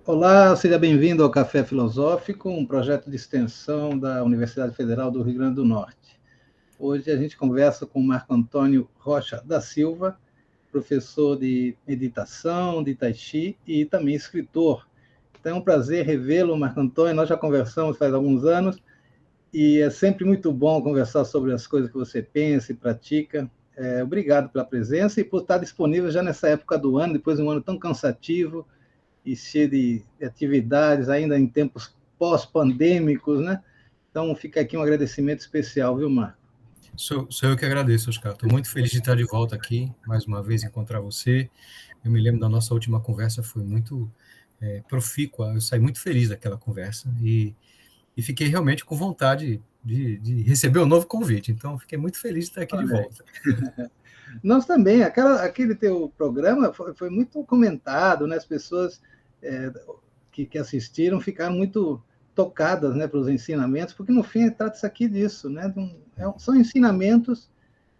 Olá, seja bem-vindo ao Café Filosófico, um projeto de extensão da Universidade Federal do Rio Grande do Norte. Hoje a gente conversa com Marco Antônio Rocha da Silva, professor de meditação, de Tai Chi e também escritor. Então é um prazer revê-lo, Marco Antônio. Nós já conversamos faz alguns anos e é sempre muito bom conversar sobre as coisas que você pensa e pratica. Obrigado pela presença e por estar disponível já nessa época do ano, depois de um ano tão cansativo e cheio de atividades, ainda em tempos pós-pandêmicos, né? Então, fica aqui um agradecimento especial, viu, Marco? Sou eu que agradeço, Oscar. Estou muito feliz de estar de volta aqui, mais uma vez encontrar você. Eu me lembro da nossa última conversa, foi muito profícua, eu saí muito feliz daquela conversa e fiquei realmente com vontade de receber um novo convite. Então, fiquei muito feliz de estar aqui de Olha aí. volta. Nós também, aquele teu programa foi muito comentado, né? As pessoas é, que assistiram ficaram muito tocadas, né, pelos ensinamentos, porque no fim trata-se aqui disso, né? São ensinamentos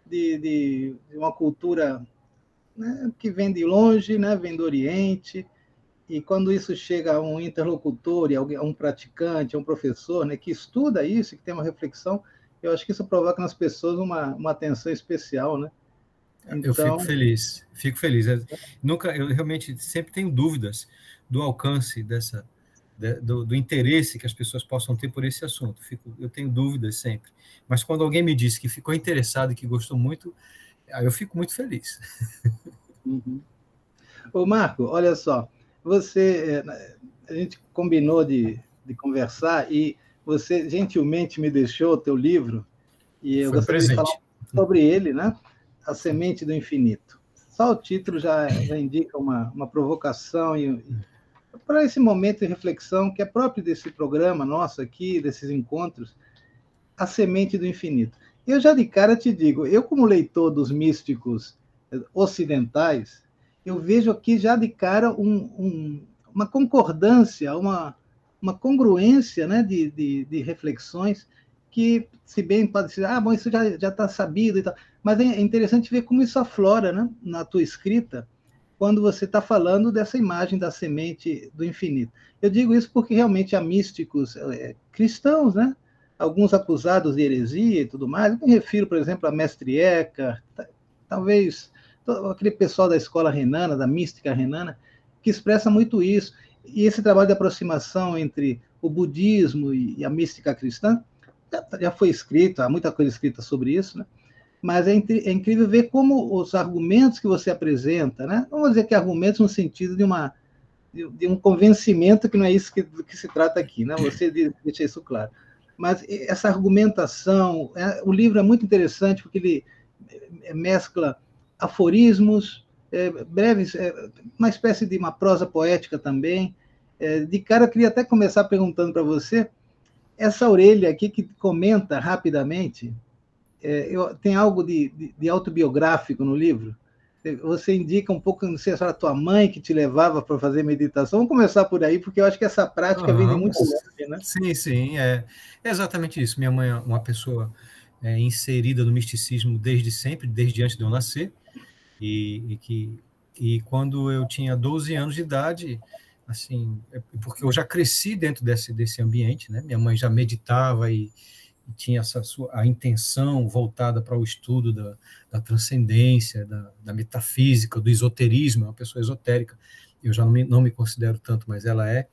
de uma cultura, né, que vem de longe, né, vem do Oriente. E quando isso chega a um interlocutor, a um praticante, a um professor, né, que estuda isso, que tem uma reflexão, eu acho que isso provoca nas pessoas uma atenção especial, né? Eu fico Então, feliz, fico feliz. Eu realmente sempre tenho dúvidas do alcance do interesse que as pessoas possam ter por esse assunto. Eu tenho dúvidas sempre. Mas quando alguém me diz que ficou interessado e que gostou muito, aí eu fico muito feliz. uhum. Ô Marco, olha só, a gente combinou de conversar e você gentilmente me deixou o teu livro e eu Foi um gostaria de falar presente. sobre ele, né? A Semente do Infinito. Só o título já indica uma provocação e para esse momento de reflexão que é próprio desse programa nosso aqui, desses encontros, a semente do infinito. Eu já de cara te digo, eu como leitor dos místicos ocidentais, eu vejo aqui já de cara uma concordância, uma congruência, né, de reflexões que, se bem pode ser, bom, isso já está sabido e tal, mas é interessante ver como isso aflora, né, na tua escrita, quando você está falando dessa imagem da semente do infinito. Eu digo isso porque realmente há místicos cristãos, né? Alguns acusados de heresia e tudo mais. Eu me refiro, por exemplo, a Mestre Eckhart, talvez aquele pessoal da escola renana, da mística renana, que expressa muito isso. E esse trabalho de aproximação entre o budismo e a mística cristã já foi escrito, há muita coisa escrita sobre isso, né? Mas é incrível ver como os argumentos que você apresenta, né? Não vou dizer que argumentos no sentido de um convencimento, que não é isso que se trata aqui, né? Você deixa isso claro. Mas essa argumentação, o livro é muito interessante porque ele mescla aforismos, breves, uma espécie de uma prosa poética também. De cara, eu queria até começar perguntando para você, essa orelha aqui que comenta rapidamente, tem algo de autobiográfico no livro? Você indica um pouco, não sei se era a tua mãe que te levava para fazer meditação. Vamos começar por aí, porque eu acho que essa prática vem de Uhum. muito longe, né? Sim, sim, é exatamente isso. Minha mãe é uma pessoa inserida no misticismo desde sempre, desde antes de eu nascer, e quando eu tinha 12 anos de idade, assim, porque eu já cresci dentro desse ambiente, né? Minha mãe já meditava e tinha a intenção voltada para o estudo da transcendência, da metafísica, do esoterismo, é uma pessoa esotérica. Eu já não me considero tanto, mas ela é.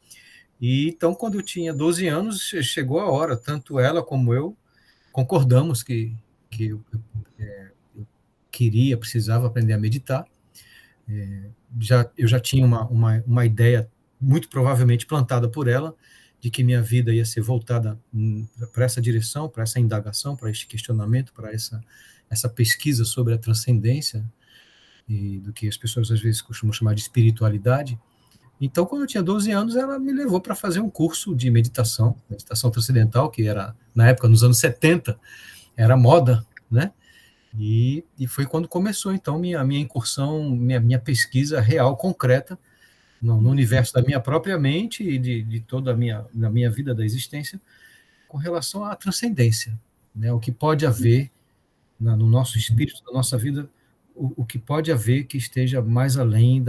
E então, quando eu tinha 12 anos, chegou a hora, tanto ela como eu concordamos que eu queria, precisava aprender a meditar. Eu já tinha uma ideia, muito provavelmente plantada por ela, de que minha vida ia ser voltada para essa direção, para essa indagação, para este questionamento, para essa pesquisa sobre a transcendência e do que as pessoas às vezes costumam chamar de espiritualidade. Então, quando eu tinha 12 anos, ela me levou para fazer um curso de meditação transcendental, que era, na época, nos anos 70, era moda, né? E foi quando começou, então, minha incursão, minha pesquisa real, concreta, no universo da minha própria mente e de toda da minha vida, da existência, com relação à transcendência, né? O que pode haver no nosso espírito, na nossa vida, o que pode haver que esteja mais além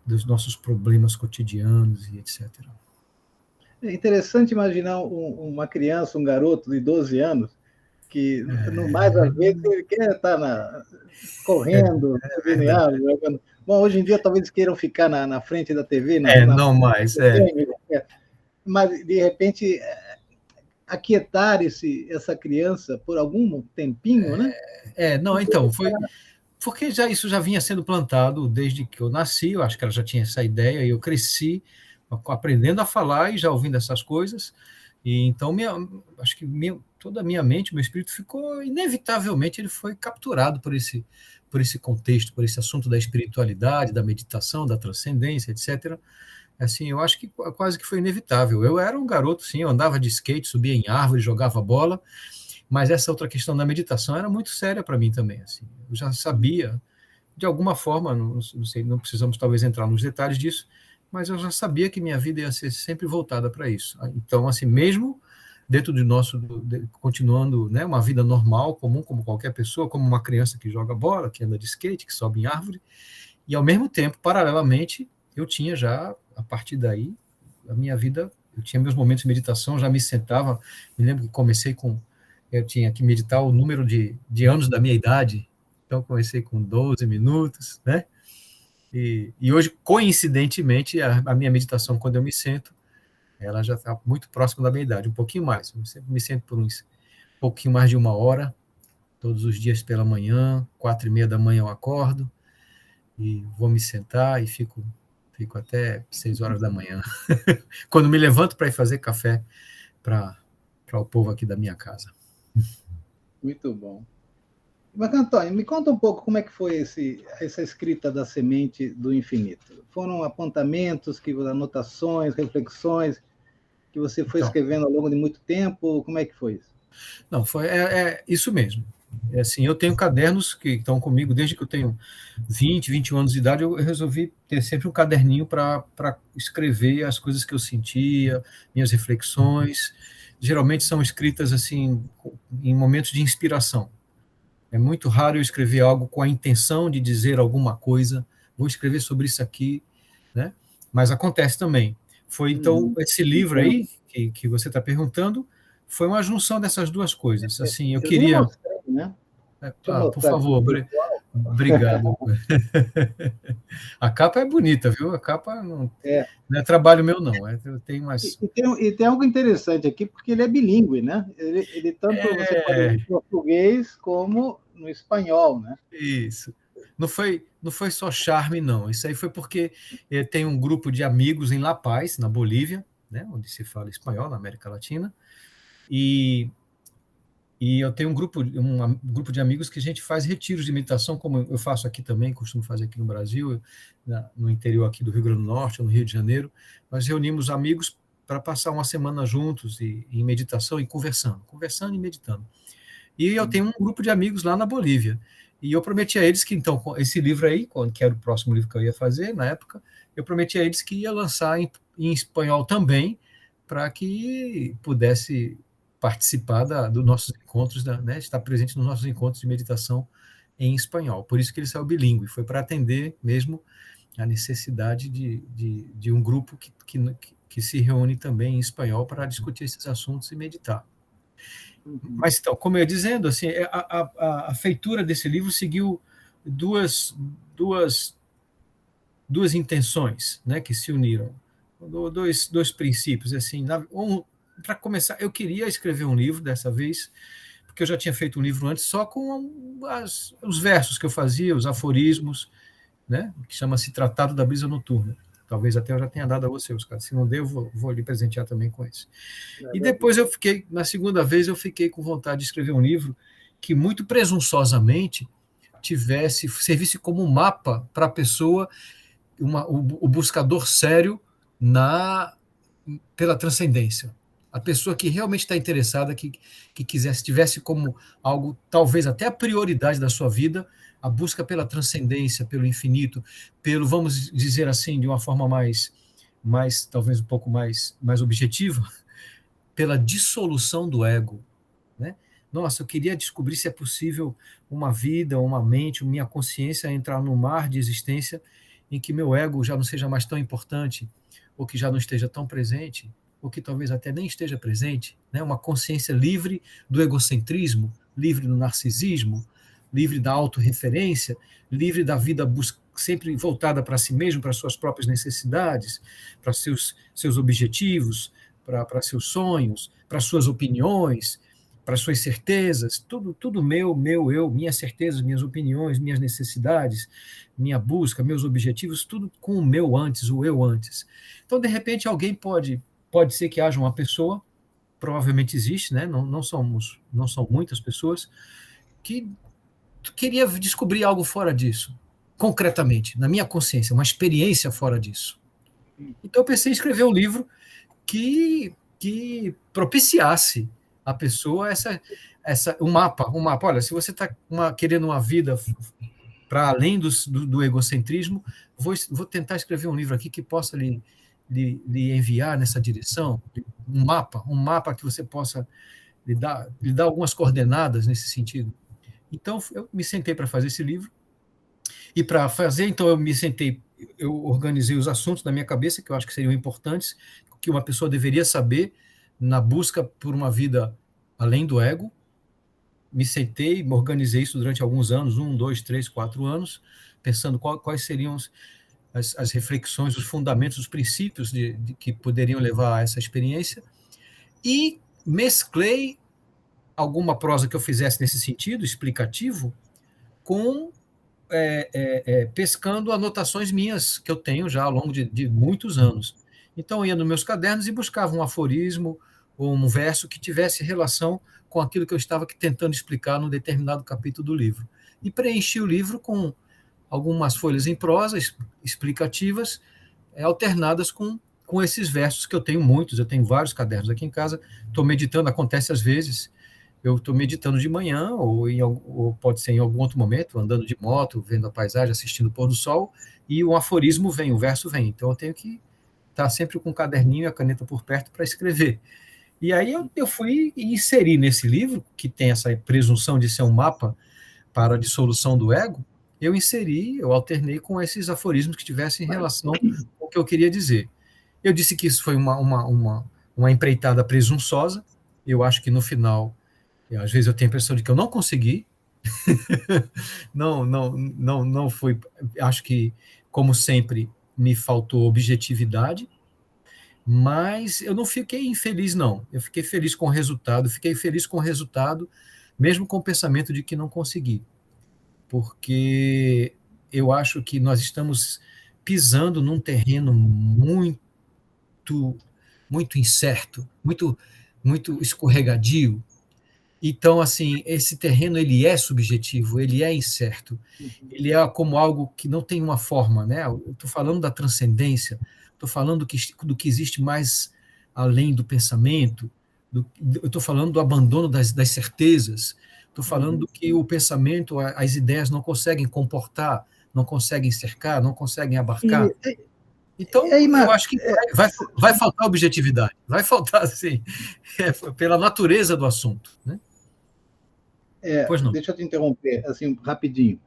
dos nossos problemas cotidianos e etc. É interessante imaginar uma criança, um garoto de 12 anos, que, no mais, às vezes, ele quer estar correndo, subindo árvore, jogando. Bom, hoje em dia, talvez queiram ficar na frente da TV, Não mais, mas, de repente, aquietar essa criança por algum tempinho, né? Não, então, foi... Porque isso já vinha sendo plantado desde que eu nasci, eu acho que ela já tinha essa ideia, e eu cresci aprendendo a falar e já ouvindo essas coisas, e então acho que toda a minha mente, meu espírito ficou, inevitavelmente, ele foi capturado por esse contexto, por esse assunto da espiritualidade, da meditação, da transcendência, etc. Assim, eu acho que quase que foi inevitável. Eu era um garoto, sim, eu andava de skate, subia em árvore, jogava bola, mas essa outra questão da meditação era muito séria para mim também. Assim. Eu já sabia, de alguma forma, não sei, não precisamos talvez entrar nos detalhes disso, mas eu já sabia que minha vida ia ser sempre voltada para isso. Então, assim, mesmo dentro continuando, né, uma vida normal, comum, como qualquer pessoa, como uma criança que joga bola, que anda de skate, que sobe em árvore, e ao mesmo tempo, paralelamente, eu tinha já, a partir daí, a minha vida, eu tinha meus momentos de meditação, já me sentava, me lembro que eu tinha que meditar o número de anos da minha idade, então comecei com 12 minutos, né? E hoje, coincidentemente, a minha meditação, quando eu me sento, ela já está muito próxima da minha idade, um pouquinho mais. Eu sempre me sento por um pouquinho mais de 1 hora, todos os dias pela manhã, 4:30 da manhã eu acordo, e vou me sentar e fico até 6 horas da manhã. Quando me levanto para ir fazer café para o povo aqui da minha casa. Muito bom. Mas, Antônio, me conta um pouco como é que foi essa escrita da Semente do Infinito. Foram apontamentos, anotações, reflexões que você foi escrevendo ao longo de muito tempo? Como é que foi isso? Não, foi isso mesmo. Assim, eu tenho cadernos que estão comigo desde que eu tenho 20, 21 anos de idade. Eu resolvi ter sempre um caderninho para escrever as coisas que eu sentia, minhas reflexões. Geralmente são escritas assim em momentos de inspiração. É muito raro eu escrever algo com a intenção de dizer alguma coisa. Vou escrever sobre isso aqui, né? Mas acontece também. Foi então esse livro aí que você está perguntando. Foi uma junção dessas duas coisas. Assim, eu queria. Mostrei, né? Por favor, obrigado. A capa é bonita, viu? A capa não é trabalho meu, não. Tem umas... e tem algo interessante aqui, porque ele é bilíngue, né? Ele tanto você pode ler em português como no espanhol, né? Isso. Não foi só charme, não. Isso aí foi porque tem um grupo de amigos em La Paz, na Bolívia, né, onde se fala espanhol, na América Latina, e eu tenho um grupo de amigos que a gente faz retiros de meditação, como eu faço aqui também, costumo fazer aqui no Brasil, no interior aqui do Rio Grande do Norte, ou no Rio de Janeiro. Nós reunimos amigos para passar uma semana juntos em meditação e conversando e meditando. E eu tenho um grupo de amigos lá na Bolívia. E eu prometi a eles que, então, esse livro aí, que era o próximo livro que eu ia fazer, na época, eu prometi a eles que ia lançar em espanhol também, para que pudesse participar dos nossos encontros, né, estar presente nos nossos encontros de meditação em espanhol. Por isso que ele saiu bilíngue, foi para atender mesmo a necessidade de um grupo que se reúne também em espanhol para discutir esses assuntos e meditar. Mas, então, como eu ia dizendo, assim, a feitura desse livro seguiu duas intenções, né, que se uniram, dois princípios. Assim, para começar, eu queria escrever um livro dessa vez, porque eu já tinha feito um livro antes só com os versos que eu fazia, os aforismos, né, que chama-se Tratado da Brisa Noturna. Talvez até eu já tenha dado a você, Oscar. Se não der, eu vou lhe presentear também com esse. E depois na segunda vez, eu fiquei com vontade de escrever um livro que muito presunçosamente servisse como um mapa para a pessoa, o buscador sério pela transcendência. A pessoa que realmente está interessada, que tivesse como algo, talvez até a prioridade da sua vida, a busca pela transcendência, pelo infinito, vamos dizer assim, de uma forma mais talvez um pouco mais objetiva, pela dissolução do ego, né? Nossa, eu queria descobrir se é possível uma vida, uma mente, minha consciência entrar no mar de existência em que meu ego já não seja mais tão importante, ou que já não esteja tão presente, ou que talvez até nem esteja presente, né? Uma consciência livre do egocentrismo, livre do narcisismo, livre da autorreferência, livre da vida sempre voltada para si mesmo, para suas próprias necessidades, para seus objetivos, para seus sonhos, para suas opiniões, para suas certezas, tudo meu, eu, minhas certezas, minhas opiniões, minhas necessidades, minha busca, meus objetivos, tudo com o meu antes, o eu antes. Então, de repente, alguém pode ser que haja uma pessoa, provavelmente existe, né? Não são muitas pessoas, que queria descobrir algo fora disso, concretamente, na minha consciência, uma experiência fora disso. Então, eu pensei em escrever um livro que propiciasse a pessoa um mapa. Olha, se você está querendo uma vida para além do egocentrismo, vou tentar escrever um livro aqui que possa lhe enviar nessa direção, um mapa que você possa lhe dar algumas coordenadas nesse sentido. Então, eu me sentei para fazer esse livro, e para fazer, então, eu organizei os assuntos na minha cabeça, que eu acho que seriam importantes, que uma pessoa deveria saber na busca por uma vida além do ego. Me sentei, me organizei isso durante alguns anos, 1, 2, 3, 4 anos, pensando quais seriam as reflexões, os fundamentos, os princípios que poderiam levar a essa experiência, e mesclei alguma prosa que eu fizesse nesse sentido, explicativo, com pescando anotações minhas, que eu tenho já ao longo de muitos anos. Então, eu ia nos meus cadernos e buscava um aforismo ou um verso que tivesse relação com aquilo que eu estava tentando explicar num determinado capítulo do livro. E preenchi o livro com algumas folhas em prosa explicativas, alternadas com esses versos, que eu tenho muitos, eu tenho vários cadernos aqui em casa, estou meditando, acontece às vezes, eu estou meditando de manhã, ou pode ser em algum outro momento, andando de moto, vendo a paisagem, assistindo o pôr do sol, e um aforismo vem, um verso vem. Então eu tenho que estar sempre com o caderninho e a caneta por perto para escrever. E aí eu fui inserir nesse livro, que tem essa presunção de ser um mapa para a dissolução do ego, eu alternei com esses aforismos que tivessem relação com o que eu queria dizer. Eu disse que isso foi uma empreitada presunçosa, eu acho que no final, às vezes eu tenho a impressão de que eu não consegui, não foi, acho que, como sempre, me faltou objetividade, mas eu não fiquei infeliz, não. Eu fiquei feliz com o resultado, mesmo com o pensamento de que não consegui, porque eu acho que nós estamos pisando num terreno muito incerto, muito escorregadio. Então, assim, esse terreno ele é subjetivo, ele é incerto, ele é como algo que não tem uma forma, né? Eu estou falando da transcendência, estou falando do que existe mais além do pensamento, eu estou falando do abandono das certezas, estou falando do que o pensamento, as ideias não conseguem comportar, não conseguem cercar, não conseguem abarcar. Então, eu acho que vai faltar objetividade, vai faltar, assim, pela natureza do assunto, né? Pois não. Deixa eu te interromper, assim, rapidinho.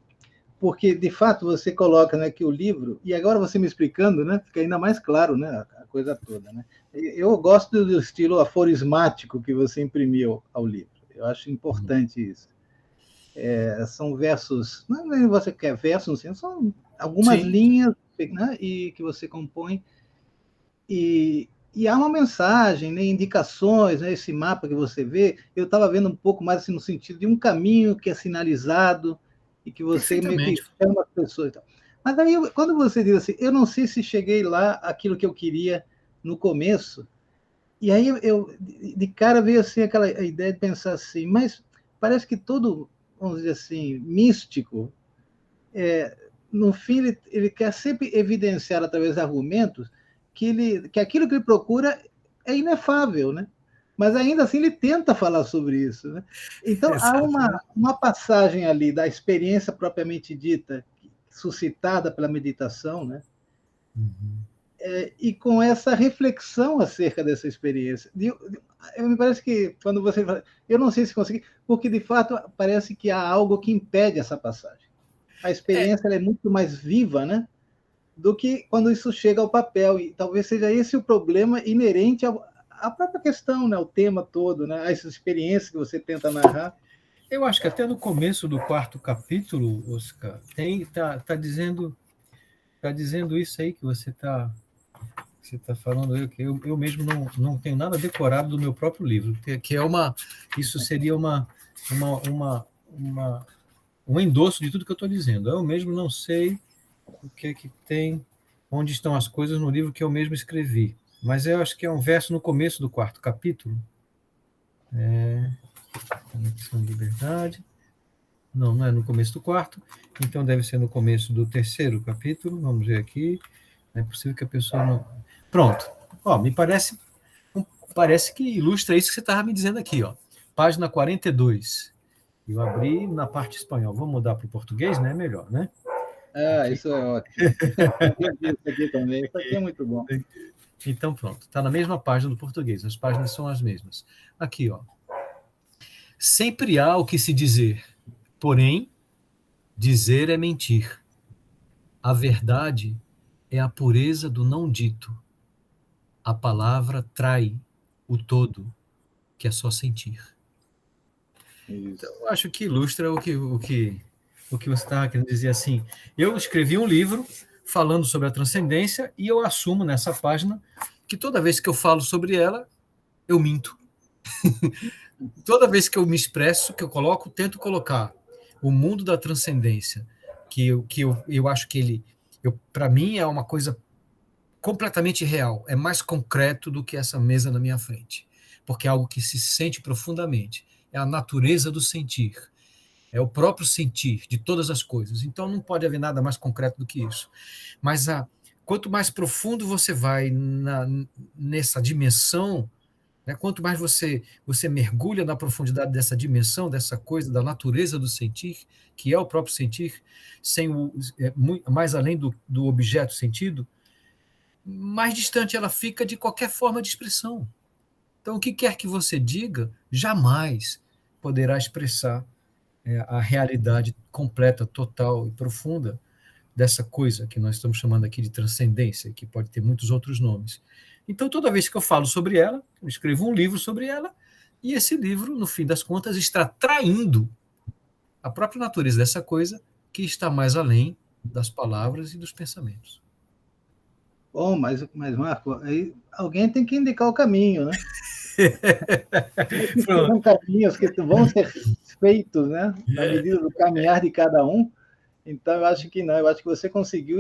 Porque, de fato, você coloca, né, que o livro, e agora você me explicando, né, fica ainda mais claro, né, a coisa toda, né? Eu gosto do estilo aforismático que você imprimiu ao livro. Eu acho importante isso. São versos, não é você quer versos, são algumas linhas, né, e que você compõe, e há uma mensagem, né, indicações, né, esse mapa que você vê, eu estava vendo um pouco mais assim, no sentido de um caminho que é sinalizado e que você meio que chama as pessoas e tal. Mas aí, quando você diz assim, eu não sei se cheguei lá aquilo que eu queria no começo, e aí eu de cara veio assim aquela ideia de pensar assim, mas parece que todo, vamos dizer assim, místico, no fim ele quer sempre evidenciar através de argumentos que aquilo que ele procura é inefável, né? Mas ainda assim ele tenta falar sobre isso, né? Então há uma passagem ali da experiência propriamente dita, suscitada pela meditação, né? E com essa reflexão acerca dessa experiência. Me parece que quando você fala, eu não sei se consegui, porque de fato parece que há algo que impede essa passagem. A experiência ela é muito mais viva, né? do que quando isso chega ao papel. E talvez seja esse o problema inerente à própria questão, né? O tema todo, né? Essa experiência que você tenta narrar. Eu acho que até no começo do 4º capítulo, Oscar, tá dizendo isso aí que você está falando, eu mesmo não tenho nada decorado do meu próprio livro, que é isso seria um endosso de tudo que eu estou dizendo. Eu mesmo não sei o que tem, onde estão as coisas no livro que eu mesmo escrevi, mas eu acho que é um verso no começo do 4º capítulo. Conexão de liberdade. Não é no começo do 4º, então deve ser no começo do 3º capítulo. Vamos ver aqui. Não é possível que a pessoa não... Pronto. Me parece que ilustra isso que você estava me dizendo aqui. Página 42. Eu abri na parte espanhol. Vamos mudar para o português, né? Melhor, né? Aqui. Isso é ótimo. Isso aqui também. Isso aqui é muito bom. Então, pronto. Está na mesma página do português. As páginas são as mesmas. Aqui, Sempre há o que se dizer, porém, dizer é mentir. A verdade é a pureza do não dito. A palavra trai o todo, que é só sentir. Então, eu acho que ilustra o que você estava querendo dizer assim. Eu escrevi um livro falando sobre a transcendência e eu assumo nessa página que toda vez que eu falo sobre ela, eu minto. Toda vez que eu me expresso, que eu tento colocar o mundo da transcendência, que eu acho que ele, para mim, é uma coisa completamente real, é mais concreto do que essa mesa na minha frente, porque é algo que se sente profundamente, é a natureza do sentir, é o próprio sentir de todas as coisas, então não pode haver nada mais concreto do que isso. Mas quanto mais profundo você vai nessa dimensão, né, quanto mais você mergulha na profundidade dessa dimensão, dessa coisa, da natureza do sentir, que é o próprio sentir, mais além do objeto sentido, mais distante ela fica de qualquer forma de expressão. Então, o que quer que você diga, jamais poderá expressar a realidade completa, total e profunda dessa coisa que nós estamos chamando aqui de transcendência, que pode ter muitos outros nomes. Então, toda vez que eu falo sobre ela, eu escrevo um livro sobre ela, e esse livro, no fim das contas, está traindo a própria natureza dessa coisa que está mais além das palavras e dos pensamentos. Bom, mas Marco, aí alguém tem que indicar o caminho, né? São caminhos que vão ser feitos, né? Na medida do caminhar de cada um. Então, eu acho que não. Eu acho que você conseguiu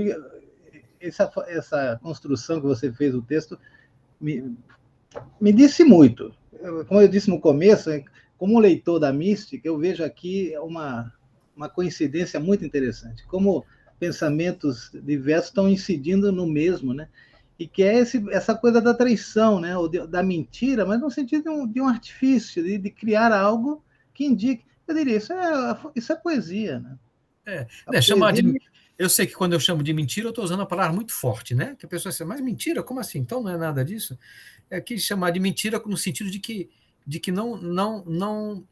essa construção que você fez do texto me disse muito. Como eu disse no começo, como leitor da mística, eu vejo aqui uma coincidência muito interessante. Como pensamentos diversos estão incidindo no mesmo, né? E que é essa coisa da traição, né? Ou da mentira, mas no sentido de um artifício, de criar algo que indique. Eu diria, isso é poesia, né? Eu sei que quando eu chamo de mentira, eu estou usando uma palavra muito forte, né? Que a pessoa diz, mas mentira? Como assim? Então não é nada disso? É que chamar de mentira no sentido de que não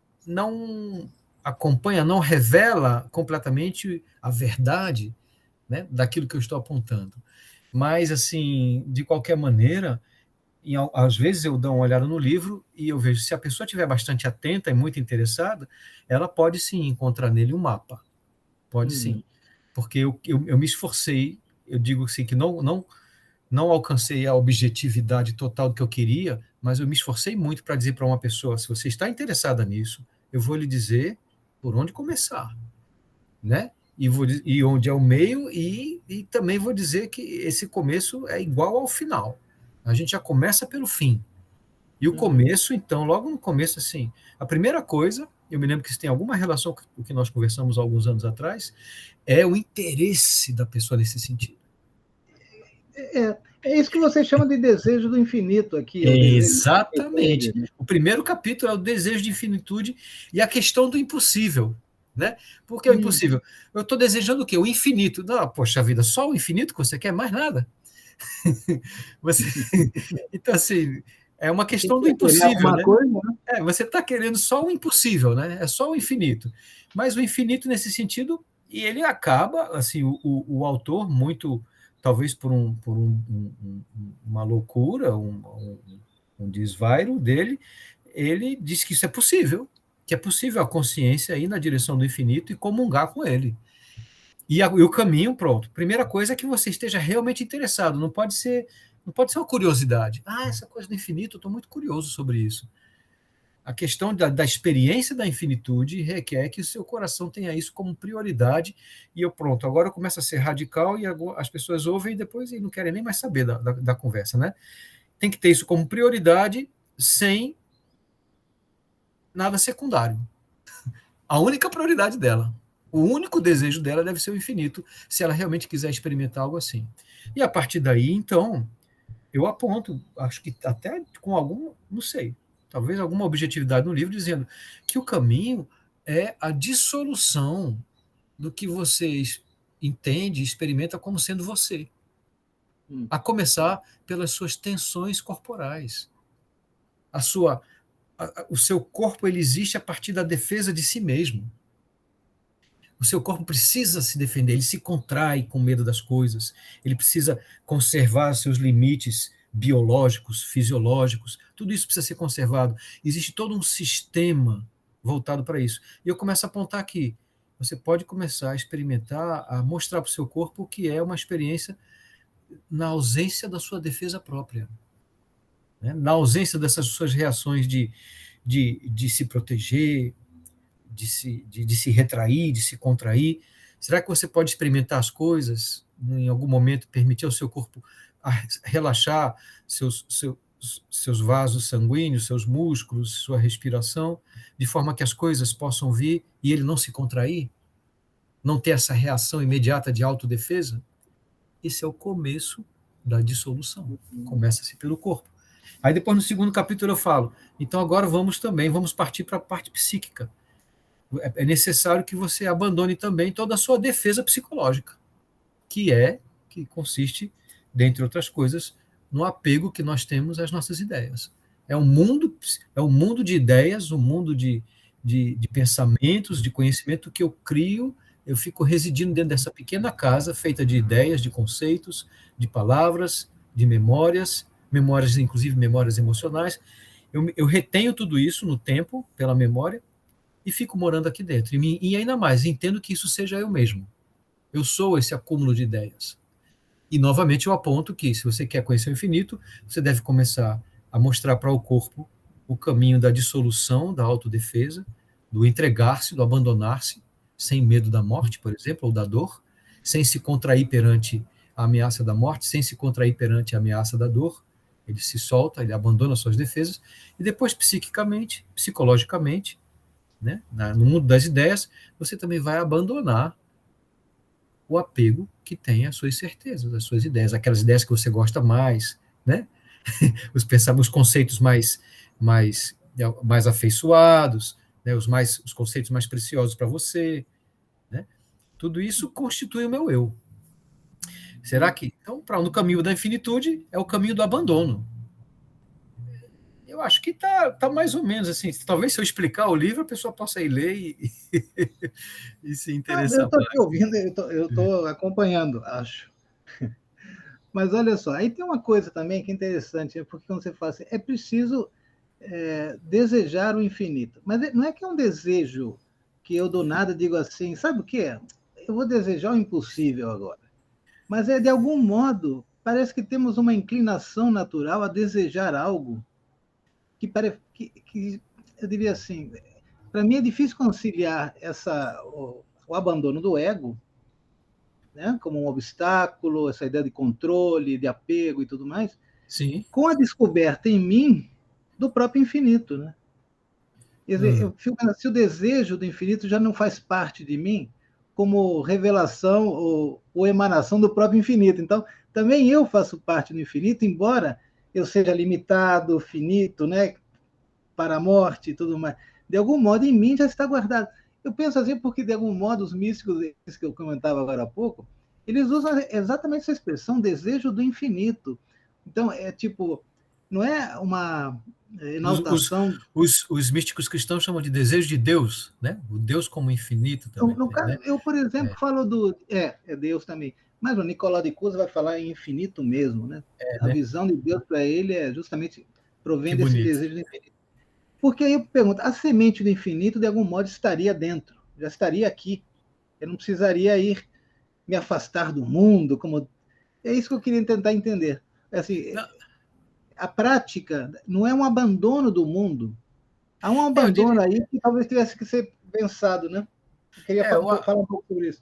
acompanha, não revela completamente a verdade, né, daquilo que eu estou apontando. Mas, assim, de qualquer maneira, às vezes eu dou uma olhada no livro e eu vejo, se a pessoa estiver bastante atenta e muito interessada, ela pode sim encontrar nele um mapa. Pode sim. Porque eu me esforcei, eu digo assim, que não alcancei a objetividade total do que eu queria, mas eu me esforcei muito para dizer para uma pessoa, se você está interessada nisso, eu vou lhe dizer por onde começar, né? E onde é o meio, e também vou dizer que esse começo é igual ao final. A gente já começa pelo fim. E o começo, então, logo no começo, assim, a primeira coisa, eu me lembro que isso tem alguma relação com o que nós conversamos há alguns anos atrás, é o interesse da pessoa nesse sentido. É isso que você chama de desejo do infinito aqui. Exatamente. O primeiro capítulo é o desejo de infinitude e a questão do impossível. Né? Porque é o impossível. Eu estou desejando o quê? O infinito. Não, poxa vida, só o infinito que você quer, mais nada. Então, assim, é uma questão do impossível. Né? Coisa, né? Você está querendo só o impossível, né? É só o infinito. Mas o infinito, nesse sentido, e ele acaba, assim, o autor, muito talvez por uma loucura, um desvairo dele, ele diz que isso é possível, que é possível a consciência ir na direção do infinito e comungar com ele. E o caminho, pronto. Primeira coisa é que você esteja realmente interessado. Não pode ser uma curiosidade. Essa coisa do infinito, eu estou muito curioso sobre isso. A questão da experiência da infinitude requer que o seu coração tenha isso como prioridade. E pronto, agora eu começo a ser radical e as pessoas ouvem e depois não querem nem mais saber da conversa, né? Tem que ter isso como prioridade, sem nada secundário. A única prioridade dela, o único desejo dela deve ser o infinito, se ela realmente quiser experimentar algo assim. E a partir daí, então, eu aponto, acho que até com algum, não sei, talvez alguma objetividade no livro, dizendo que o caminho é a dissolução do que você entende e experimenta como sendo você. A começar pelas suas tensões corporais. O seu corpo ele existe a partir da defesa de si mesmo. O seu corpo precisa se defender, ele se contrai com medo das coisas, ele precisa conservar seus limites biológicos, fisiológicos, tudo isso precisa ser conservado. Existe todo um sistema voltado para isso. E eu começo a apontar aqui, você pode começar a experimentar, a mostrar para o seu corpo o que é uma experiência na ausência da sua defesa própria, né? Na ausência dessas suas reações de se proteger, de se retrair, de se contrair. Será que você pode experimentar as coisas, em algum momento, permitir ao seu corpo relaxar seus vasos sanguíneos, seus músculos, sua respiração, de forma que as coisas possam vir e ele não se contrair? Não ter essa reação imediata de autodefesa? Esse é o começo da dissolução. Começa-se pelo corpo. Aí depois, no segundo capítulo, eu falo, então agora vamos partir para a parte psíquica. É necessário que você abandone também toda a sua defesa psicológica, que consiste, dentre outras coisas, no apego que nós temos às nossas ideias. É um mundo de ideias, um mundo de pensamentos, de conhecimento que eu crio, eu fico residindo dentro dessa pequena casa feita de ideias, de conceitos, de palavras, de memórias, inclusive memórias emocionais. Eu retenho tudo isso no tempo, pela memória, e fico morando aqui dentro. E ainda mais, entendo que isso seja eu mesmo. Eu sou esse acúmulo de ideias. E, novamente, eu aponto que, se você quer conhecer o infinito, você deve começar a mostrar para o corpo o caminho da dissolução, da autodefesa, do entregar-se, do abandonar-se, sem medo da morte, por exemplo, ou da dor, sem se contrair perante a ameaça da morte, sem se contrair perante a ameaça da dor. Ele se solta, ele abandona suas defesas, e depois, psiquicamente, psicologicamente, né, no mundo das ideias, você também vai abandonar o apego que tem às suas certezas, às suas ideias, aquelas ideias que você gosta mais, né? os conceitos mais afeiçoados, né? Os conceitos mais preciosos para você, né? Tudo isso constitui o meu eu. Será que, então, no caminho da infinitude é o caminho do abandono? Eu acho que tá mais ou menos assim. Talvez, se eu explicar o livro, a pessoa possa ir ler e se interessar. Eu estou aqui ouvindo, eu estou acompanhando, acho. Mas olha só, aí tem uma coisa também que é interessante, porque quando você fala assim, é preciso desejar o infinito. Mas não é que é um desejo que eu do nada digo assim, sabe o que é? Eu vou desejar o impossível agora. Mas de algum modo, parece que temos uma inclinação natural a desejar algo que eu diria assim, para mim é difícil conciliar o abandono do ego, né, como um obstáculo, essa ideia de controle, de apego e tudo mais, sim, com a descoberta em mim do próprio infinito. Né? Quer dizer, eu fico, se o desejo do infinito já não faz parte de mim, como revelação ou emanação do próprio infinito. Então, também eu faço parte do infinito, embora eu seja limitado, finito, né, para a morte e tudo mais. De algum modo, em mim já está guardado. Eu penso assim porque, de algum modo, os místicos, esses que eu comentava agora há pouco, eles usam exatamente essa expressão, desejo do infinito. Então, é tipo, não é uma enaltação... Os místicos cristãos chamam de desejo de Deus, né? O Deus como infinito também. No caso, né? Eu, por exemplo, falo do... É Deus também. Mas o Nicolau de Cusa vai falar em infinito mesmo, né? A Né? visão de Deus para ele é justamente Que provém desse bonito. desejo do infinito. Porque aí eu pergunto, a semente do infinito, de algum modo, estaria dentro, já estaria aqui. Eu não precisaria ir me afastar do mundo, como é isso que eu queria tentar entender. Assim, Não, a prática não é um abandono do mundo. Há um eu abandono diria, aí que talvez tivesse que ser pensado, né? Eu queria é, falar um pouco sobre isso.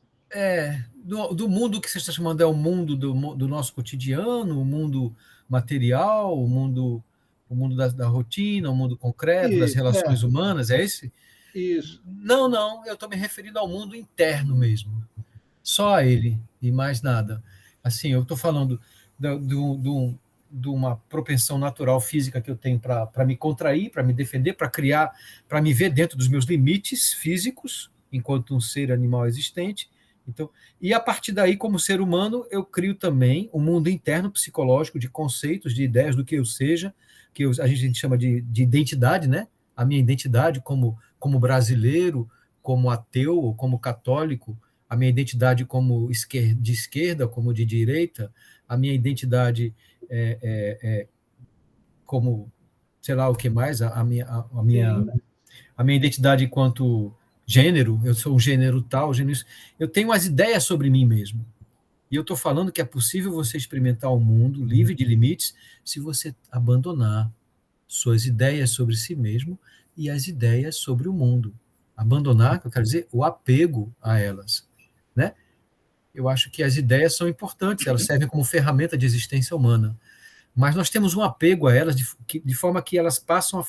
do mundo que você está chamando é o mundo do nosso cotidiano, o mundo material, o mundo da rotina, o mundo concreto, das Isso, relações humanas, é esse? isso. Não, não, eu estou me referindo ao mundo interno mesmo. Só a ele e mais nada. Assim, eu estou falando de uma propensão natural física que eu tenho para me contrair, para me defender, para criar, para me ver dentro dos meus limites físicos, enquanto um ser animal existente. Então, e a partir daí, como ser humano, eu crio também um mundo interno psicológico de conceitos, de ideias do que eu seja, a gente chama de identidade, né? A minha identidade como brasileiro, como ateu ou como católico, a minha identidade como de esquerda, como de direita, a minha identidade como, sei lá o que mais, Sim. a minha identidade enquanto gênero, eu sou um gênero tal, gênero, eu tenho as ideias sobre mim mesmo. E eu estou falando que é possível você experimentar o mundo livre de limites se você abandonar suas ideias sobre si mesmo e as ideias sobre o mundo. Abandonar, eu quero dizer, o apego a elas, né? Eu acho que as ideias são importantes, elas servem como ferramenta de existência humana. Mas nós temos um apego a elas de forma que elas passam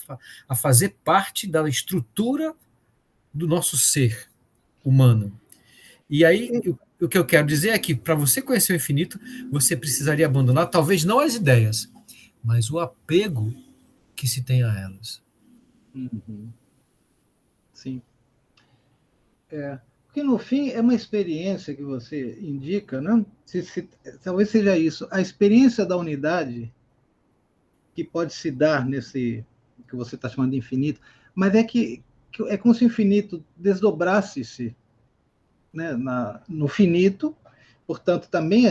a fazer parte da estrutura do nosso ser humano. E aí, o que eu quero dizer é que, para você conhecer o infinito, você precisaria abandonar, talvez não as ideias, mas o apego que se tem a elas. Uhum. Sim. Porque, no fim, é uma experiência que você indica, né? Talvez seja isso. A experiência da unidade que pode se dar nesse que você está chamando de infinito, mas que é como se o infinito desdobrasse-se, né, no finito, portanto, também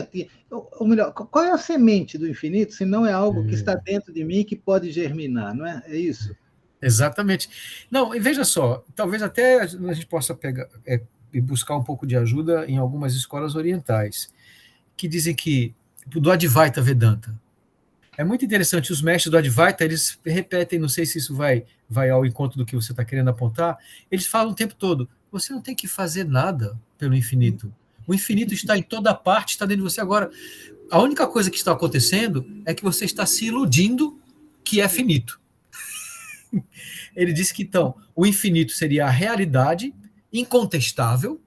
ou melhor, qual é a semente do infinito, se não é algo que está dentro de mim que pode germinar, não é? É isso? Exatamente. Não, e veja só, talvez até a gente possa pegar e buscar um pouco de ajuda em algumas escolas orientais, que dizem que, do Advaita Vedanta, é muito interessante, os mestres do Advaita, eles repetem, não sei se isso vai ao encontro do que você está querendo apontar, eles falam o tempo todo, você não tem que fazer nada pelo infinito. O infinito está em toda parte, está dentro de você agora. A única coisa que está acontecendo é que você está se iludindo que é finito. Ele disse que, então, o infinito seria a realidade incontestável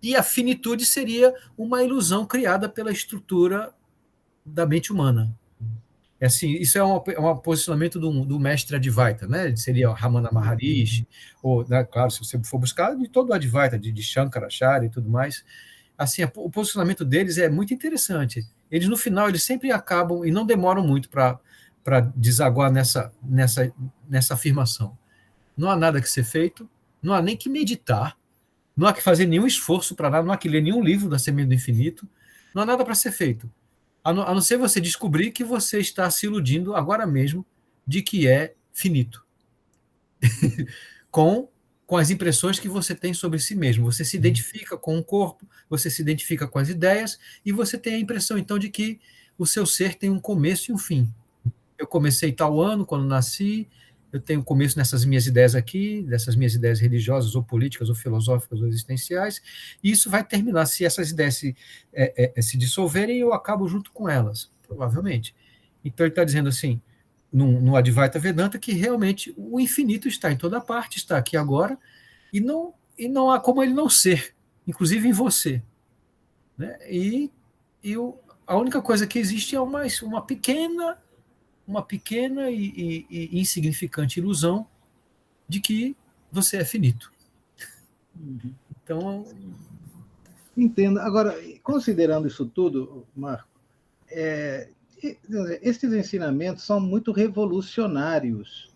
e a finitude seria uma ilusão criada pela estrutura da mente humana. É assim, isso é um posicionamento do mestre Advaita, né? Seria Ramana Maharishi, ou, né, claro, se você for buscar, de todo o Advaita, de Shankaracharya e tudo mais. Assim, o posicionamento deles é muito interessante. Eles, no final, eles sempre acabam, e não demoram muito para desaguar nessa afirmação. Não há nada que ser feito, não há nem que meditar, não há que fazer nenhum esforço para nada, não há que ler nenhum livro da Semente do Infinito, não há nada para ser feito. A não ser você descobrir que você está se iludindo agora mesmo de que é finito. com as impressões que você tem sobre si mesmo. Você se identifica com o corpo, você se identifica com as ideias, e você tem a impressão, então, de que o seu ser tem um começo e um fim. Eu comecei tal ano, quando nasci, eu tenho começo nessas minhas ideias aqui, dessas minhas ideias religiosas, ou políticas, ou filosóficas, ou existenciais, e isso vai terminar. Se essas ideias se dissolverem, eu acabo junto com elas, provavelmente. Então ele está dizendo assim, no Advaita Vedanta, que realmente o infinito está em toda parte, está aqui agora, e não há como ele não ser, inclusive em você. Né? A única coisa que existe é uma pequena e insignificante ilusão de que você é finito. Uhum. Então, Entendo. Agora, considerando isso tudo, Marco, esses ensinamentos são muito revolucionários,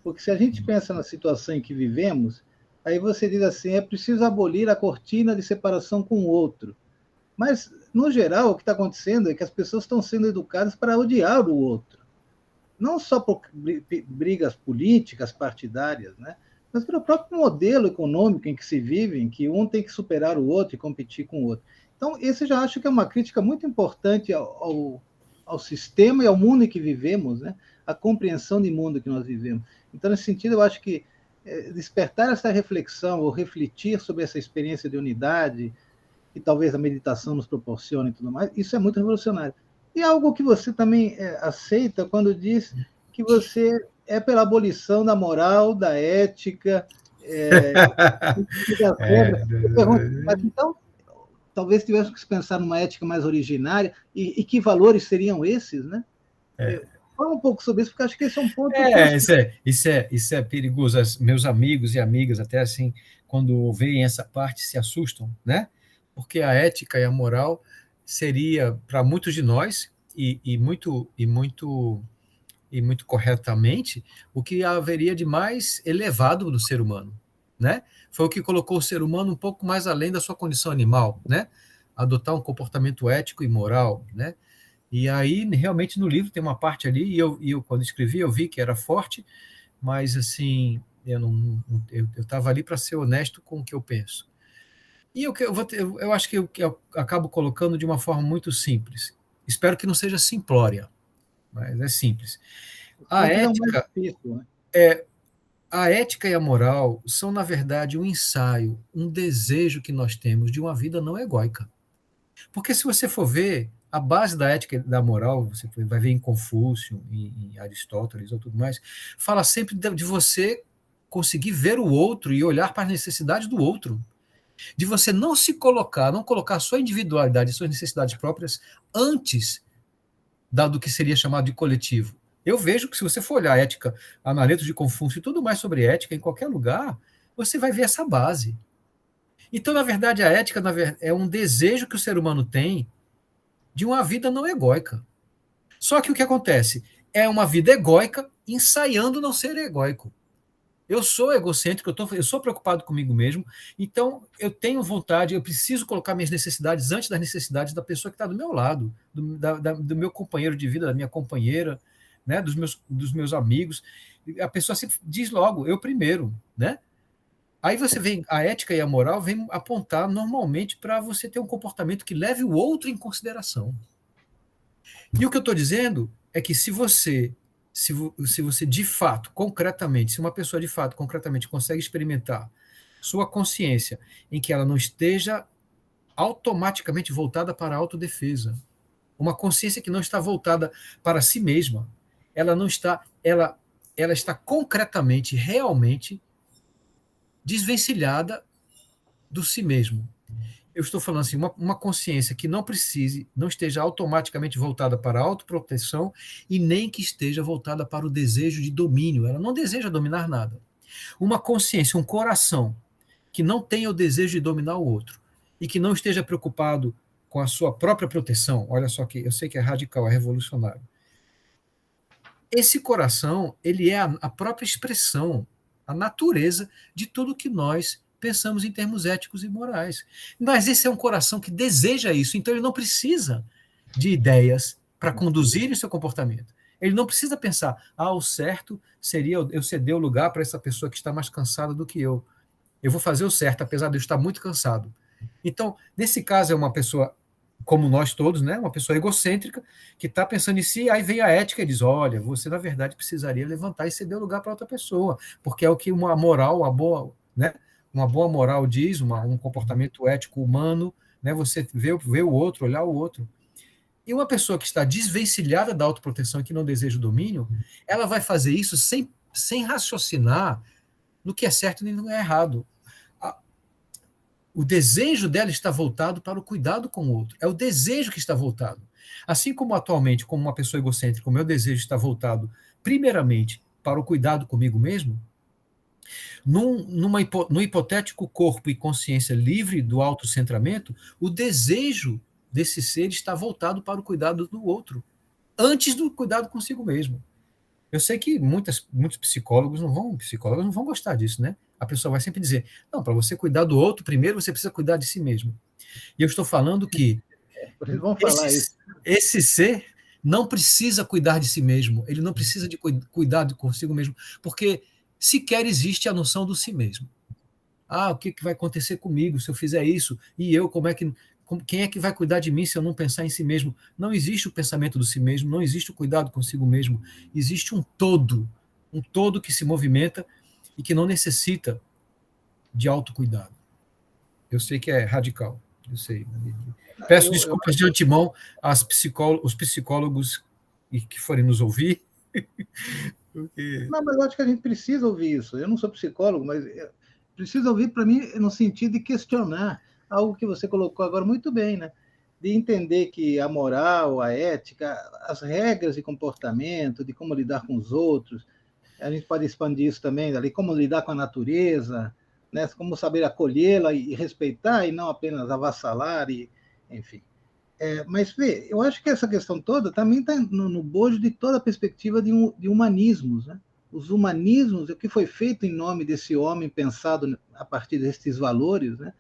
porque se a gente pensa na situação em que vivemos, aí você diz assim, é preciso abolir a cortina de separação com o outro. Mas, no geral, o que está acontecendo é que as pessoas estão sendo educadas para odiar o outro. Não só por brigas políticas, partidárias, né? Mas pelo próprio modelo econômico em que se vive, em que um tem que superar o outro e competir com o outro. Então, esse eu já acho que é uma crítica muito importante ao sistema e ao mundo em que vivemos, né? A compreensão de mundo que nós vivemos. Então, nesse sentido, eu acho que despertar essa reflexão ou refletir sobre essa experiência de unidade, que talvez a meditação nos proporcione e tudo mais, isso é muito revolucionário. E algo que você também aceita quando diz que você é pela abolição da moral, da ética, das regras. Eu pergunto, mas então, talvez tivéssemos que pensar numa ética mais originária, e que valores seriam esses, né? Fala um pouco sobre isso, porque acho que esse é um ponto... Isso é perigoso. Meus amigos e amigas, até assim, quando veem essa parte, se assustam, né? Porque a ética e a moral seria, para muitos de nós, e muito corretamente, o que haveria de mais elevado no ser humano, né? Foi o que colocou o ser humano um pouco mais além da sua condição animal, né? Adotar um comportamento ético e moral, né? E aí, realmente, no livro tem uma parte ali, e eu quando escrevi, eu vi que era forte, mas, assim, eu estava ali para ser honesto com o que eu penso. E eu acho que eu acabo colocando de uma forma muito simples. Espero que não seja simplória, mas é simples. A ética, a ética e a moral são, na verdade, um ensaio, um desejo que nós temos de uma vida não egóica. Porque se você for ver, a base da ética e da moral, você vai ver em Confúcio, em Aristóteles ou tudo mais, fala sempre de você conseguir ver o outro e olhar para as necessidades do outro. De você não se colocar, não colocar a sua individualidade, suas necessidades próprias antes do que seria chamado de coletivo. Eu vejo que se você for olhar a ética, Analecto de Confúcio e tudo mais sobre ética em qualquer lugar, você vai ver essa base. Então, na verdade, a ética é um desejo que o ser humano tem de uma vida não egóica. Só que o que acontece? É uma vida egóica ensaiando não ser egóico. Eu sou egocêntrico, eu sou preocupado comigo mesmo, então eu tenho vontade, eu preciso colocar minhas necessidades antes das necessidades da pessoa que está do meu lado, do meu companheiro de vida, da minha companheira, né, dos meus amigos. A pessoa sempre diz logo, eu primeiro, né? Aí você vem, a ética e a moral vem apontar normalmente para você ter um comportamento que leve o outro em consideração. E o que eu estou dizendo é que se você de fato, concretamente, se uma pessoa de fato, concretamente, consegue experimentar sua consciência em que ela não esteja automaticamente voltada para a autodefesa, uma consciência que não está voltada para si mesma, ela não está, ela está concretamente, realmente desvencilhada do si mesmo. Eu estou falando assim, uma consciência que não precise, não esteja automaticamente voltada para a autoproteção e nem que esteja voltada para o desejo de domínio. Ela não deseja dominar nada. Uma consciência, um coração que não tenha o desejo de dominar o outro e que não esteja preocupado com a sua própria proteção, olha só que eu sei que é radical, é revolucionário. Esse coração, ele é a própria expressão, a natureza de tudo que nós pensamos em termos éticos e morais. Mas esse é um coração que deseja isso, então ele não precisa de ideias para conduzir o seu comportamento. Ele não precisa pensar, o certo seria eu ceder o lugar para essa pessoa que está mais cansada do que eu. Eu vou fazer o certo, apesar de eu estar muito cansado. Então, nesse caso, é uma pessoa, como nós todos, né? Uma pessoa egocêntrica que está pensando em si, aí vem a ética e diz, olha, você, na verdade, precisaria levantar e ceder o lugar para outra pessoa, porque é o que uma moral, uma boa, né? Uma boa moral diz, um comportamento ético humano, né? Você vê o outro, olhar o outro. E uma pessoa que está desvencilhada da autoproteção e que não deseja o domínio, ela vai fazer isso sem raciocinar no que é certo e no que é errado. O desejo dela está voltado para o cuidado com o outro. É o desejo que está voltado. Assim como atualmente, como uma pessoa egocêntrica, o meu desejo está voltado primeiramente para o cuidado comigo mesmo, num hipotético corpo e consciência livre do autocentramento, o desejo desse ser está voltado para o cuidado do outro, antes do cuidado consigo mesmo. Eu sei que muitos psicólogos não vão gostar disso, né? A pessoa vai sempre dizer, não, para você cuidar do outro, primeiro você precisa cuidar de si mesmo. E eu estou falando que Vamos falar isso. Esse ser não precisa cuidar de si mesmo, ele não precisa de cuidar de consigo mesmo, porque sequer existe a noção do si mesmo. Ah, o que vai acontecer comigo se eu fizer isso? E eu, quem é que vai cuidar de mim se eu não pensar em si mesmo? Não existe o pensamento do si mesmo, não existe o cuidado consigo mesmo. Existe um todo que se movimenta e que não necessita de autocuidado. Eu sei que é radical, eu sei. Peço desculpas de antemão os psicólogos que forem nos ouvir. Porque... Não, mas eu acho que a gente precisa ouvir isso. Eu não sou psicólogo, mas precisa ouvir, para mim, no sentido de questionar algo que você colocou agora muito bem, né? De entender que a moral, a ética, as regras de comportamento, de como lidar com os outros, a gente pode expandir isso também, ali, como lidar com a natureza, né? Como saber acolhê-la e respeitar, e não apenas avassalar, enfim. Mas, vê, eu acho que essa questão toda também está no bojo de toda a perspectiva de humanismos, né? Os humanismos, o que foi feito em nome desse homem pensado a partir desses valores, né?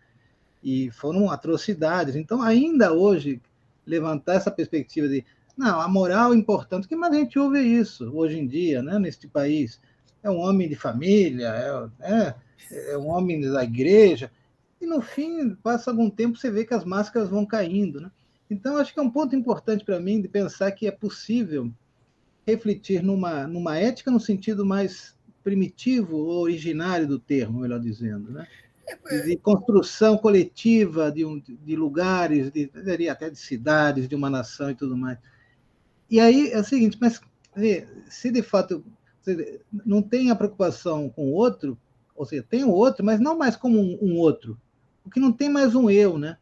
E foram atrocidades. Então, ainda hoje, levantar essa perspectiva de não, a moral é importante, que mais a gente ouve isso hoje em dia, né, neste país. É um homem de família, é um homem da igreja, e no fim, passa algum tempo, você vê que as máscaras vão caindo, né? Então, acho que é um ponto importante para mim de pensar que é possível refletir numa ética no sentido mais primitivo ou originário do termo, melhor dizendo, né? De construção coletiva de lugares, até de cidades, de uma nação e tudo mais. E aí é o seguinte, mas se de fato não tem a preocupação com o outro, ou seja, tem o outro, mas não mais como um outro, porque não tem mais um eu, né?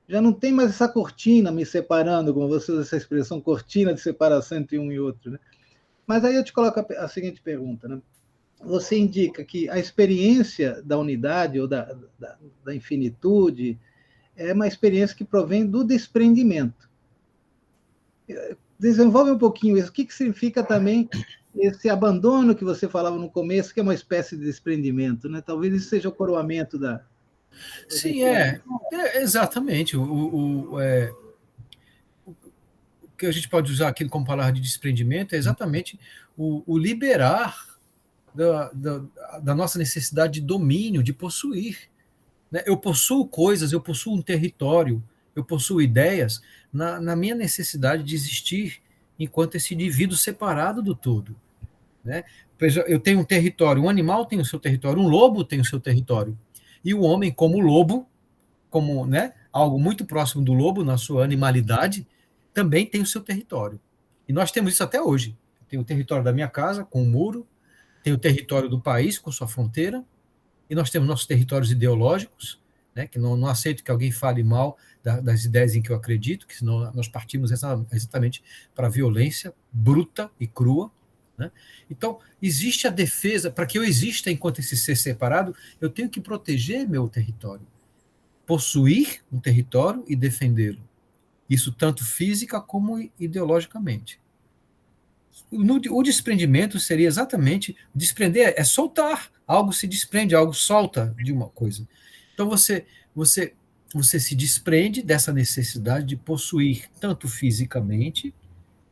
Já não tem mais essa cortina me separando, como você usa essa expressão, cortina de separação entre um e outro, né? Mas aí eu te coloco a seguinte pergunta, né? Você indica que a experiência da unidade ou da infinitude é uma experiência que provém do desprendimento. Desenvolve um pouquinho isso. O que significa também esse abandono que você falava no começo, que é uma espécie de desprendimento, né? Talvez isso seja o coroamento da... Sim, exatamente. O que a gente pode usar aqui como palavra de desprendimento é exatamente o liberar da nossa necessidade de domínio, de possuir. Né? Eu possuo coisas, eu possuo um território, eu possuo ideias na minha necessidade de existir enquanto esse indivíduo separado do todo. Né? Eu tenho um território, um animal tem o seu território, um lobo tem o seu território. E o homem, como lobo, como, né, algo muito próximo do lobo na sua animalidade, também tem o seu território. E nós temos isso até hoje. Tem o território da minha casa, com o muro, tem o território do país, com sua fronteira, e nós temos nossos territórios ideológicos, né, que não aceito que alguém fale mal das ideias em que eu acredito, que senão nós partimos exatamente para a violência bruta e crua. Né? Então, existe a defesa, para que eu exista enquanto esse ser separado, eu tenho que proteger meu território, possuir um território e defendê-lo. Isso tanto física como ideologicamente. O desprendimento seria exatamente, desprender é soltar, algo se desprende, algo solta de uma coisa. Então você se desprende dessa necessidade de possuir tanto fisicamente,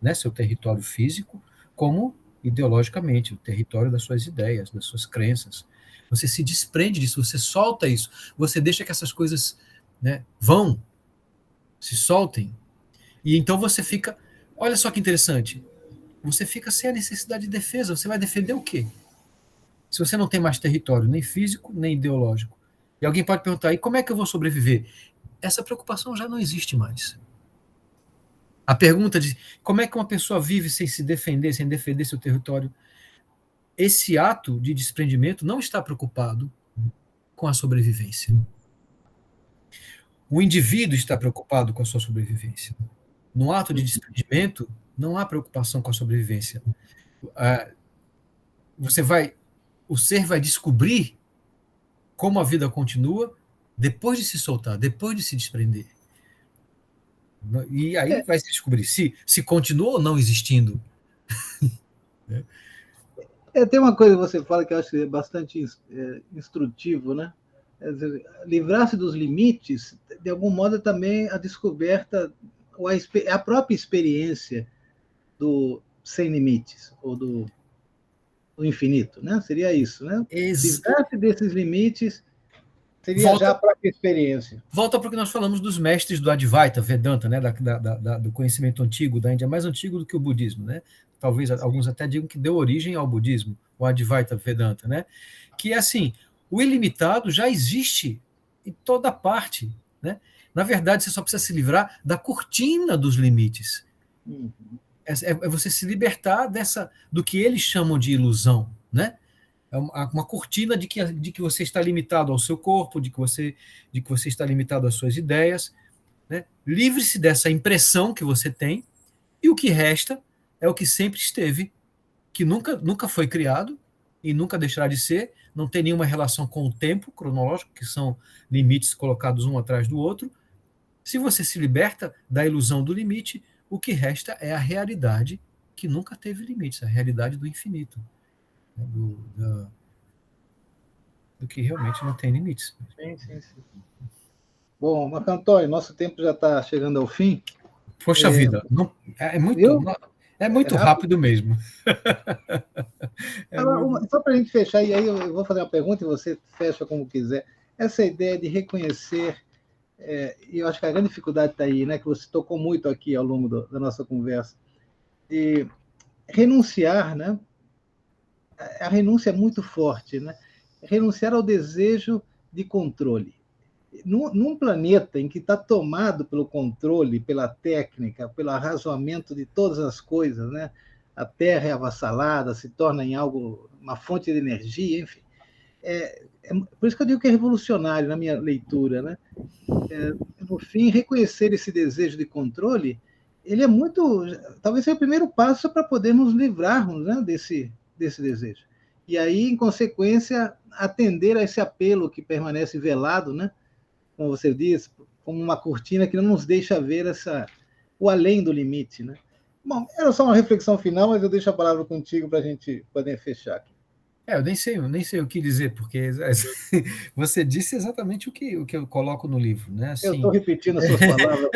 né, seu território físico, como ideologicamente, o território das suas ideias, das suas crenças. Você se desprende disso, você solta isso, você deixa que essas coisas, né, vão, se soltem, e então você fica, olha só que interessante, você fica sem a necessidade de defesa. Você vai defender o quê? Se você não tem mais território, nem físico, nem ideológico. E alguém pode perguntar, e como é que eu vou sobreviver? Essa preocupação já não existe mais. A pergunta de como é que uma pessoa vive sem se defender, sem defender seu território, esse ato de desprendimento não está preocupado com a sobrevivência. O indivíduo está preocupado com a sua sobrevivência. No ato de desprendimento, não há preocupação com a sobrevivência. O ser vai descobrir como a vida continua depois de se soltar, depois de se desprender. E aí vai se descobrir se continua ou não existindo. Tem uma coisa que você fala que eu acho bastante instrutivo, né? Livrar-se dos limites, de algum modo, é também a descoberta a própria experiência do sem limites, ou do infinito, né? Seria isso, né? Livrar-se desses limites seria já a própria experiência. Volta para o que nós falamos dos mestres do Advaita, Vedanta, né? Do conhecimento antigo da Índia, mais antigo do que o budismo, né? Talvez alguns até digam que deu origem ao budismo, o Advaita Vedanta, né? Que é assim, o ilimitado já existe em toda parte, né? Na verdade, você só precisa se livrar da cortina dos limites. É você se libertar do que eles chamam de ilusão, né? É uma cortina de que você está limitado ao seu corpo, de que você está limitado às suas ideias, né? Livre-se dessa impressão que você tem, e o que resta é o que sempre esteve, que nunca foi criado e nunca deixará de ser, não tem nenhuma relação com o tempo cronológico, que são limites colocados um atrás do outro. Se você se liberta da ilusão do limite, o que resta é a realidade que nunca teve limites, a realidade do infinito, né? Do que realmente não tem limites. Sim. Bom, Marco Antônio, nosso tempo já está chegando ao fim. Poxa vida, não, é muito rápido mesmo. Só para a gente fechar, e aí eu vou fazer uma pergunta e você fecha como quiser. Essa ideia de reconhecer, e eu acho que a grande dificuldade está aí, né, que você tocou muito aqui ao longo da nossa conversa, de renunciar, né? A renúncia é muito forte, né? Renunciar ao desejo de controle. Num planeta em que está tomado pelo controle, pela técnica, pelo arrazoamento de todas as coisas, né? A Terra é avassalada, se torna em algo, uma fonte de energia, enfim. Por isso que eu digo que é revolucionário na minha leitura, né? No fim, reconhecer esse desejo de controle, ele é muito, talvez seja o primeiro passo para podermos livrarmos, né, desse desejo. E aí, em consequência, atender a esse apelo que permanece velado, né? Como você diz, como uma cortina que não nos deixa ver o além do limite, né? Bom, era só uma reflexão final, mas eu deixo a palavra contigo para a gente poder fechar aqui. Eu nem sei o que dizer, porque você disse exatamente o que eu coloco no livro, né? Assim, eu estou repetindo as suas palavras.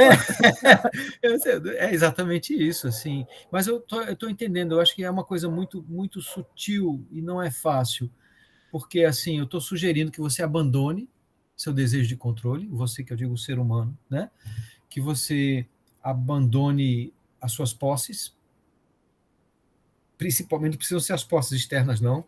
É exatamente isso, assim. Mas eu tô entendendo. Eu acho que é uma coisa muito, muito sutil e não é fácil, porque assim eu estou sugerindo que você abandone seu desejo de controle, você que eu digo o ser humano, né? Que você abandone as suas posses, principalmente não precisam ser as posses externas, não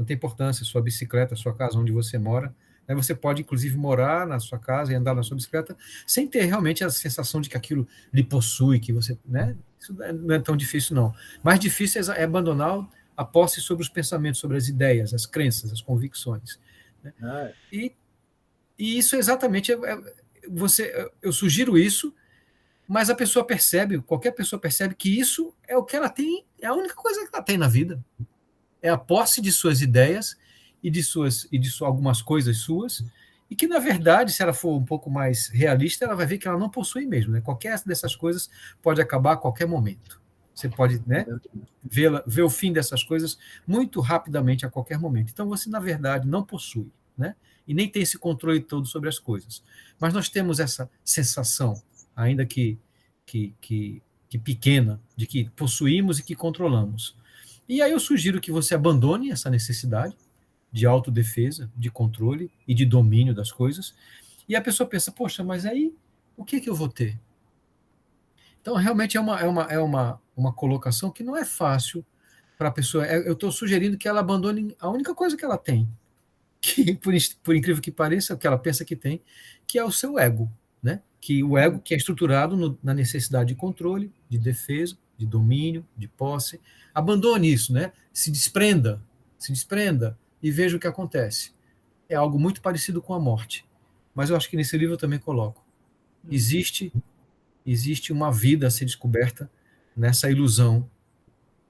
tem importância, sua bicicleta, sua casa, onde você mora. Você pode, inclusive, morar na sua casa e andar na sua bicicleta sem ter realmente a sensação de que aquilo lhe possui, que você, né? Isso não é tão difícil, não. Mais difícil é abandonar a posse sobre os pensamentos, sobre as ideias, as crenças, as convicções, né? E isso exatamente eu sugiro isso, mas a pessoa percebe, qualquer pessoa percebe que isso é o que ela tem, é a única coisa que ela tem na vida. É a posse de suas ideias e de algumas coisas suas, e que, na verdade, se ela for um pouco mais realista, ela vai ver que ela não possui mesmo, né? Qualquer dessas coisas pode acabar a qualquer momento. Você pode, né, ver o fim dessas coisas muito rapidamente a qualquer momento. Então, você, na verdade, não possui, né? E nem tem esse controle todo sobre as coisas. Mas nós temos essa sensação, ainda que pequena, de que possuímos e que controlamos. E aí eu sugiro que você abandone essa necessidade de autodefesa, de controle e de domínio das coisas. E a pessoa pensa, poxa, mas aí o que eu vou ter? Então, realmente é uma colocação que não é fácil para a pessoa. Eu estou sugerindo que ela abandone a única coisa que ela tem, que, por incrível que pareça, o que ela pensa que tem, que é o seu ego, né? Que o ego que é estruturado na necessidade de controle, de defesa, de domínio, de posse. Abandone isso, né? Se desprenda e veja o que acontece. É algo muito parecido com a morte. Mas eu acho que nesse livro eu também coloco. Existe uma vida a ser descoberta nessa ilusão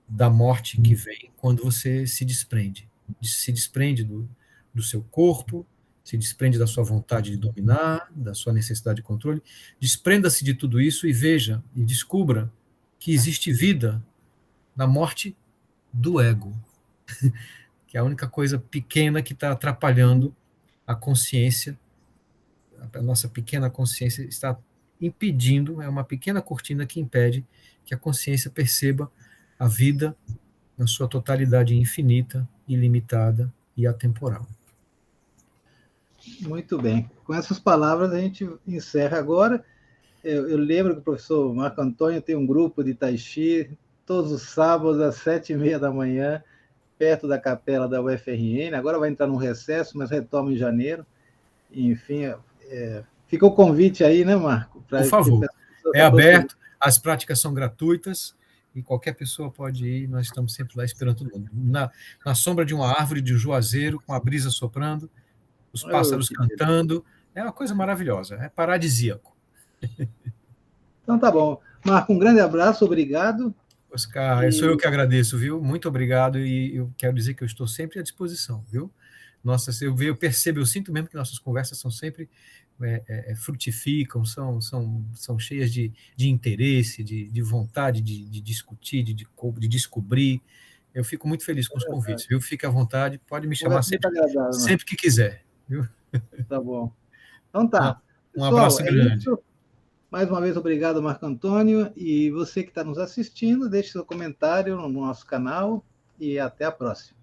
da morte que vem quando você se desprende. Se desprende do seu corpo, se desprende da sua vontade de dominar, da sua necessidade de controle. Desprenda-se de tudo isso e veja e descubra que existe vida na morte do ego, que é a única coisa pequena que está atrapalhando a consciência. A nossa pequena consciência está impedindo, é uma pequena cortina que impede que a consciência perceba a vida na sua totalidade infinita, ilimitada e atemporal. Muito bem. Com essas palavras, a gente encerra agora. Eu lembro que o professor Marco Antônio tem um grupo de Tai Chi todos os sábados às 7h30 da manhã, perto da capela da UFRN. Agora vai entrar num recesso, mas retoma em janeiro. Enfim, fica o convite aí, né, Marco? Por favor. É aberto, as práticas são gratuitas e qualquer pessoa pode ir. Nós estamos sempre lá esperando todo mundo. Na sombra de uma árvore de juazeiro, com a brisa soprando, os pássaros cantando. É uma coisa maravilhosa, é paradisíaco. Então tá bom. Marco, um grande abraço, obrigado. Oscar, sou eu que agradeço, viu? Muito obrigado, e eu quero dizer que eu estou sempre à disposição, viu? Nossa, eu percebo, eu sinto mesmo que nossas conversas são sempre frutificam, são cheias de interesse, de vontade de discutir, de descobrir. Eu fico muito feliz com os convites, viu? Fique à vontade, pode me chamar sempre que quiser, viu? Tá bom. Então tá. Um abraço grande. Isso. Mais uma vez, obrigado, Marco Antônio. E você que está nos assistindo, deixe seu comentário no nosso canal e até a próxima.